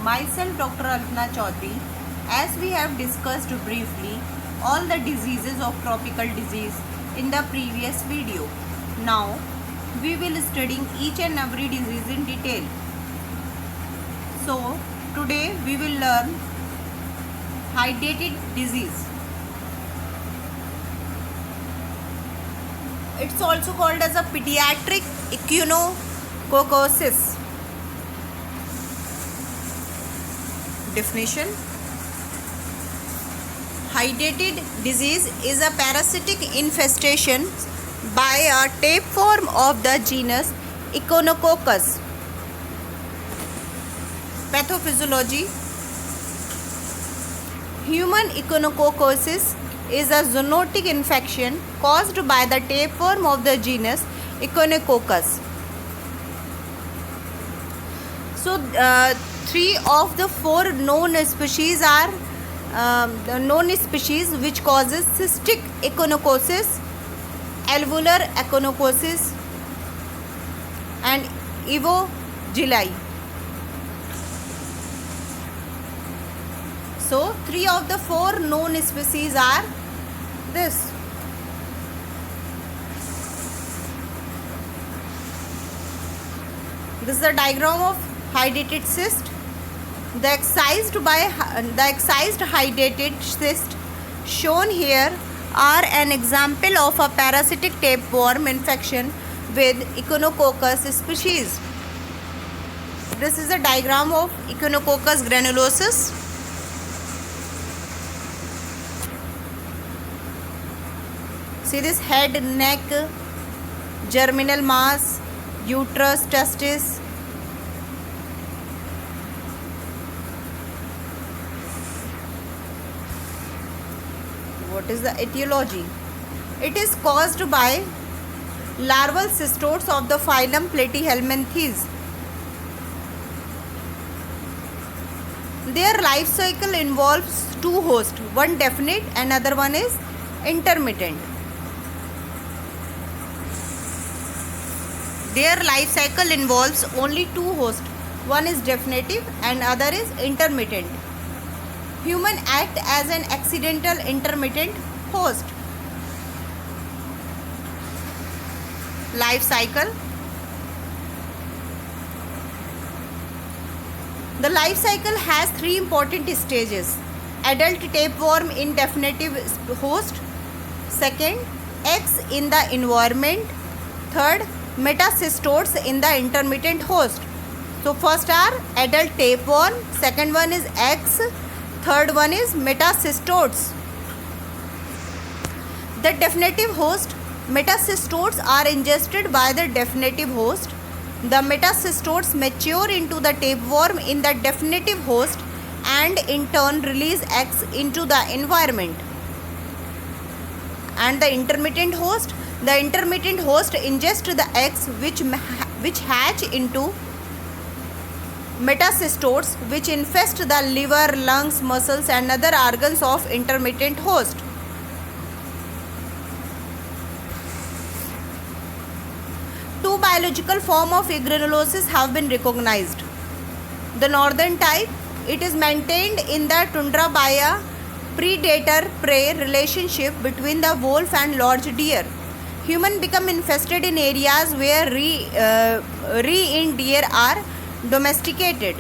myself Dr. Alpana Chaudhary. As we have discussed briefly all the diseases of tropical disease in the previous video. Now we will studying each and every disease in detail. So today we will learn hydatid disease. It's also called as a pediatric echinococcosis. Definition: hydatid disease is a parasitic infestation by a tapeworm of the genus Echinococcus. Pathophysiology: human echinococcosis is a zoonotic infection caused by the tapeworm of the genus Echinococcus. So, three of the four known species are the known species which causes cystic echinococcus, alveolar echinococcus, and evogeli. So, three of the four known species are this. This is a diagram of hydatid cyst. The excised hydatid cyst shown here are an example of a parasitic tapeworm infection with Echinococcus species. This is a diagram of Echinococcus granulosus. See this: head, neck, germinal mass, uterus, testis. What is the etiology? It is caused by larval cystodes of the phylum Platyhelminthes. Their life cycle involves two hosts, one definite, another one is intermittent. Their life cycle involves only two hosts, one is definitive and other is intermittent. Human act as an accidental intermittent host. Life cycle. The life cycle has three important stages: adult tapeworm in definitive host, second, eggs in the environment, third, metacystodes in the intermittent host. So first are adult tapeworm, second one is eggs, third one is metacystodes. The definitive host, metacystodes are ingested by the definitive host. The metacystodes mature into the tapeworm in the definitive host and in turn release eggs into the environment. And the intermittent host ingests the eggs which hatch into metacystodes, which infest the liver, lungs, muscles and other organs of intermittent host. Two biological forms of granulosis have been recognized. The northern type, it is maintained in the tundra by a predator-prey relationship between the wolf and large deer. Humans become infested in areas where reindeer are domesticated.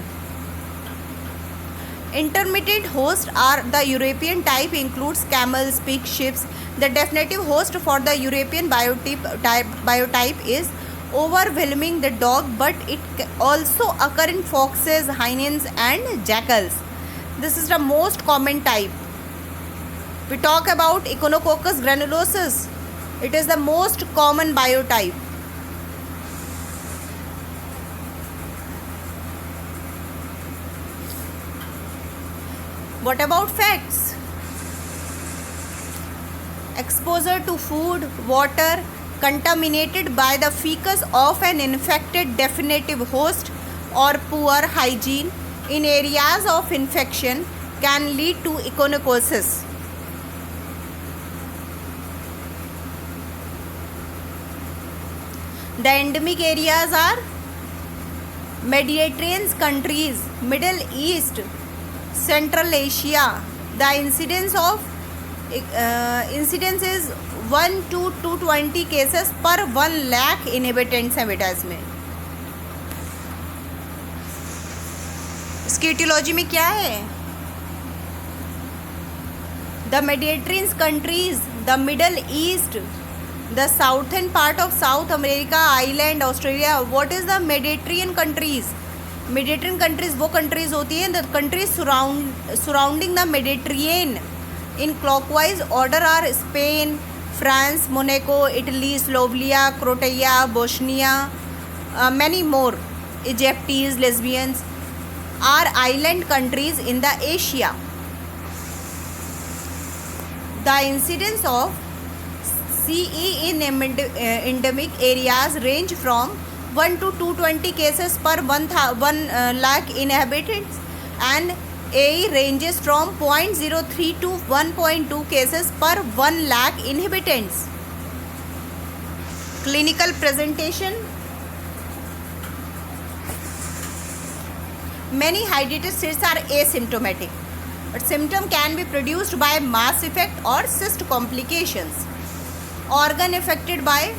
Intermittent hosts are the European type, includes camels, pigs, sheep. The definitive host for the European biotype is overwhelming the dog, but it also occur in foxes, hyenas and jackals. This is the most common type. We talk about Echinococcus granulosus. It is the most common biotype. What about facts? Exposure to food, water contaminated by the feces of an infected definitive host or poor hygiene in areas of infection can lead to echinococcus. The endemic areas are Mediterranean countries, Middle East, Central Asia, the incidence is 1 to 220 cases per 1 lakh inhabitants हैं बेटा इसमें. इसकी etiology में क्या है? The Mediterranean countries, the Middle East, the southern part of South America, Ireland, Australia. What is the Mediterranean countries? Mediterranean countries वो countries होती हैं the countries surrounding the Mediterranean in clockwise order are Spain, France, Monaco, Italy, Slovenia, Croatia, Bosnia, many more. Egyptians, Lesbians are island countries in the Asia. The incidence of CE in endemic areas range from 1 to 220 cases per 1 lakh inhabitants and AE ranges from 0.03 to 1.2 cases per 1 lakh inhabitants. Clinical presentation. Many hydatid cysts are asymptomatic, but symptom can be produced by mass effect or cyst complications. Organ affected by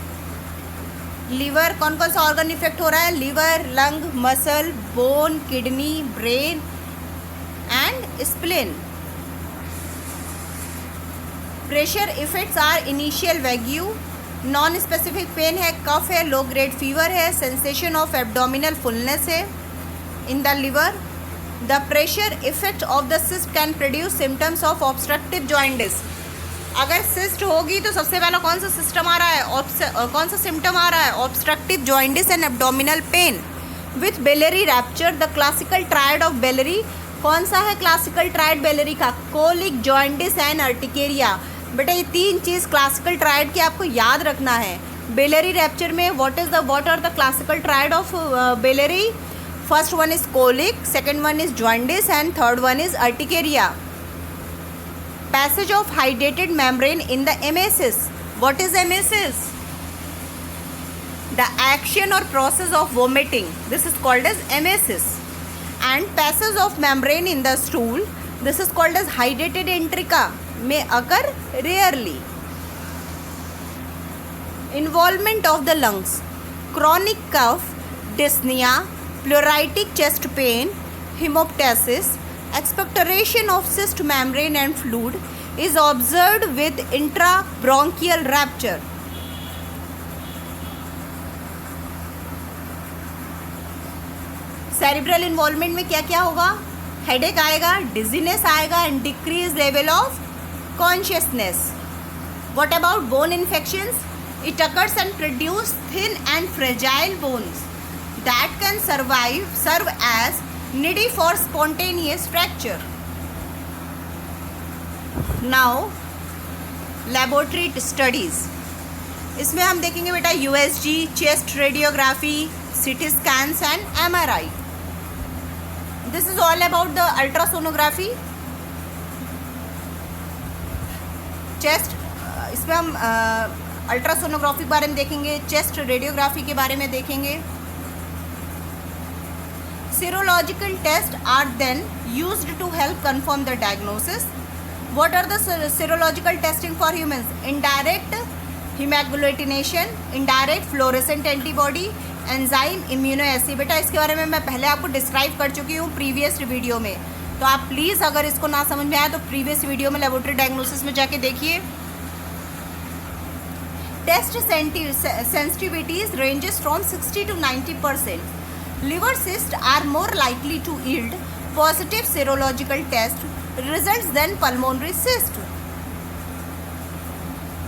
liver. कौन कौन सा organ affect हो रहा है? Liver, lung, muscle, bone, kidney, brain and spleen. Pressure effects are initial vague, non-specific pain है, cough है, low grade fever है, sensation of abdominal fullness है in the liver. The pressure effect of the cyst can produce symptoms of obstructive jaundice. अगर cyst होगी तो सबसे पहला कौन सा सिस्टम आ रहा है? कौन सा सिम्टम आ रहा है? Obstructive jaundice and abdominal pain with Bellary rapture. The classical triad of Bellary. कौन सा है क्लासिकल ट्रायड बेलरी का? Colic, jaundice and urticaria. बेटा ये तीन चीज़ क्लासिकल ट्रायड की आपको याद रखना है. बेलरी रैप्चर में what are the classical triad of biliary? First one is colic, second one is jaundice and third one is urticaria. Passage of hydatid membrane in the emesis. What is emesis? The action or process of vomiting. This is called as emesis. And passage of membrane in the stool. This is called as hydatid enterica. May occur rarely. Involvement of the lungs. Chronic cough, dyspnea, pleuritic chest pain, hemoptysis. Expectoration of cyst membrane and fluid is observed with intrabronchial rupture. Cerebral involvement में क्या क्या होगा? Headache आएगा, dizziness आएगा and decrease level of consciousness. What about bone infections? It occurs and produce thin and fragile bones that can serve as needy for spontaneous fracture. Now laboratory studies. इसमें हम देखेंगे बेटा USG, chest radiography, CT scans and MRI. This is all about the ultrasonography. Chest इसमें हम ultrasonography के बारे में देखेंगे, चेस्ट रेडियोग्राफी के बारे में देखेंगे. Serological tests are then used to help confirm the diagnosis. What are the serological testing for humans? Indirect hemagglutination, indirect fluorescent antibody, enzyme immunoassay. बेटा इसके बारे में मैं पहले आपको डिस्क्राइब कर चुकी हूँ प्रीवियस वीडियो में, तो आप प्लीज़ अगर इसको ना समझ में आया तो प्रीवियस वीडियो में लेबोरेटरी डायग्नोसिस में जाके देखिए. Test sensitivities ranges from 60 to 90%. Liver cysts are more likely to yield positive serological test results than pulmonary cyst.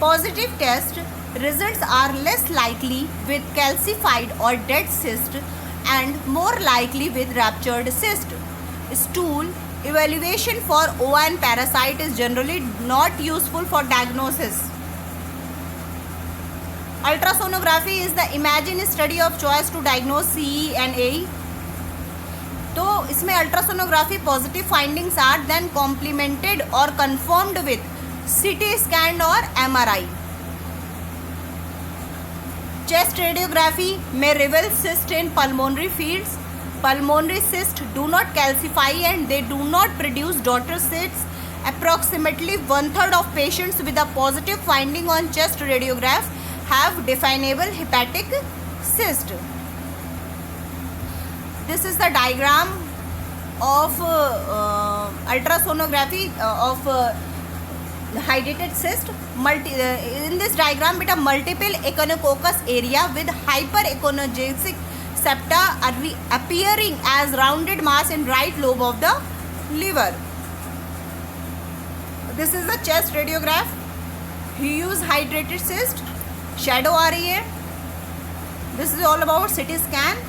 Positive test results are less likely with calcified or dead cyst and more likely with ruptured cyst. Stool evaluation for OIN parasite is generally not useful for diagnosis. Ultrasonography is the imaging study of choice to diagnose CE and AE. तो इसमें ultrasonography positive findings are then complemented और confirmed with CT scan और MRI. Chest radiography में reveal cyst in pulmonary fields. Pulmonary cysts do not calcify and they do not produce daughter cysts. Approximately 1/3 of patients with a positive finding on chest radiograph have definable hepatic cyst. This is the diagram of ultrasonography of hydrated cyst. In this diagram, beta, multiple echinococcus area with hyperechonogenic septa are appearing as rounded mass in right lobe of the liver. This is the chest radiograph. He use hydrated cyst. Shadow आ रही है. This is all about CT scan.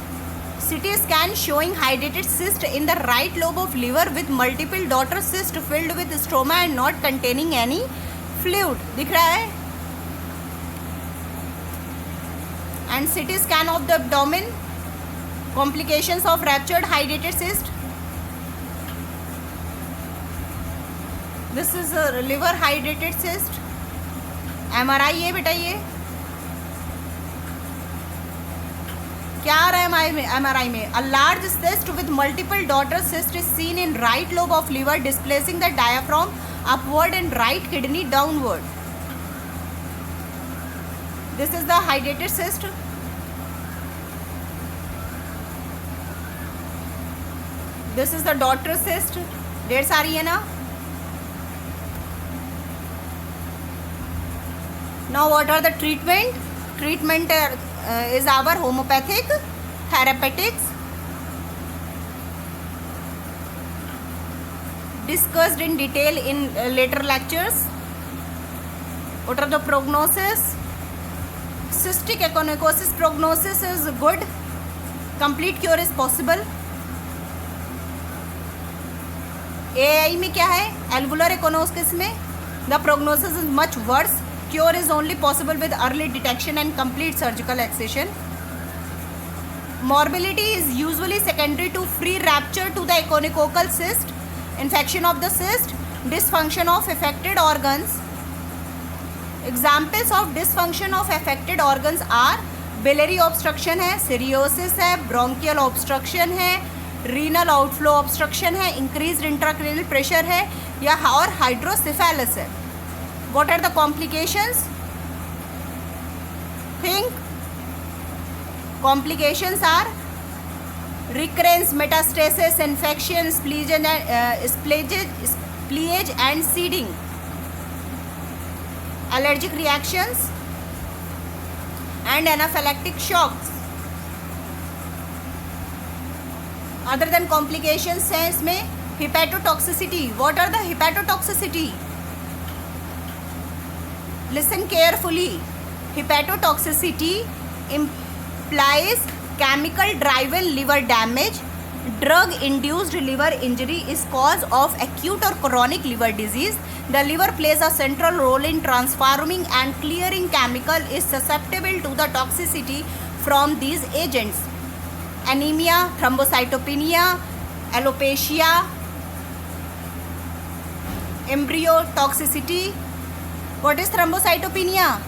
CT scan showing hydrated cyst in the right lobe of liver with multiple daughter cyst filled with stroma and not containing any fluid. दिख रहा है? And CT scan of the abdomen. Complications of ruptured hydrated cyst. This is a liver hydrated cyst. MRI है बेटा ये. क्या आ रहा है MRI में? A large cyst with multiple daughter cysts is seen in right lobe of liver, displacing the diaphragm upward and right kidney downward. This is the hydrated cyst. This is the daughter cyst. ढेर सारी है ना? Now what are the treatment? Treatment is our homeopathic therapeutics discussed in detail in later lectures. What are the prognosis? Cystic echinococcus prognosis is good. Complete cure is possible. AAI में क्या है? Alveolar echinococcus में the prognosis is much worse. Cure is only possible with early detection and complete surgical excision. Morbidity is usually secondary to free rupture to the echinococcal cyst, infection of the cyst, dysfunction of affected organs. Examples of dysfunction of affected organs are biliary obstruction है, cirrhosis है, bronchial obstruction है, renal outflow obstruction है, increased intracranial pressure है या और hydrocephalus है. What are the complications? Think. Complications are recurrence, metastasis, infection, spillage and seeding. Allergic reactions and anaphylactic shocks. Other than complications है इसमें hepatotoxicity. What are the hepatotoxicity? Listen carefully. Hepatotoxicity implies chemical driven liver damage. Drug induced liver injury is cause of acute or chronic liver disease. The liver plays a central role in transforming and clearing chemical is susceptible to the toxicity from these agents. Anemia, thrombocytopenia, alopecia, embryotoxicity. What is thrombocytopenia?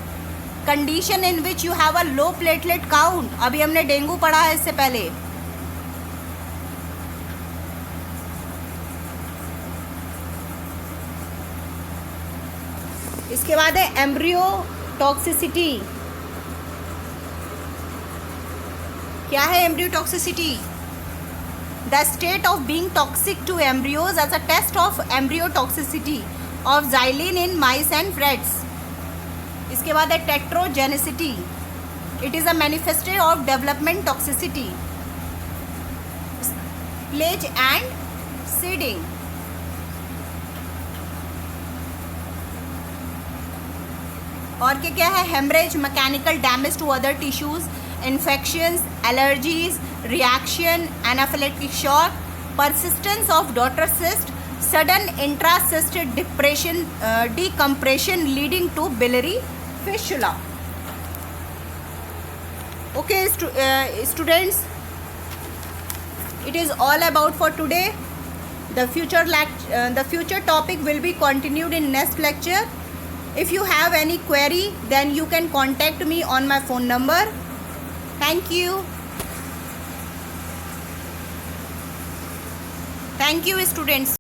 Condition in which you have a low platelet count. अभी हमने dengue पढ़ा है इससे पहले. इसके बाद है एम्ब्रियोटॉक्सिसिटी. क्या है एम्ब्रियोटॉक्सिसिटी? The state of being toxic to embryos as a test of embryotoxicity of xylene in mice and rats. इसके बाद है tetragenicity. It is a manifestation of development toxicity. Spillage and seeding. और क्या है? Hemorrhage, mechanical damage to other tissues, infections, allergies, reaction, anaphylactic shock, persistence of daughter cyst, sudden intracyst decompression leading to biliary fistula. Okay, students, it is all about for today. The future topic will be continued in next lecture. If you have any query, then you can contact me on my phone number. Thank you. Thank you, students.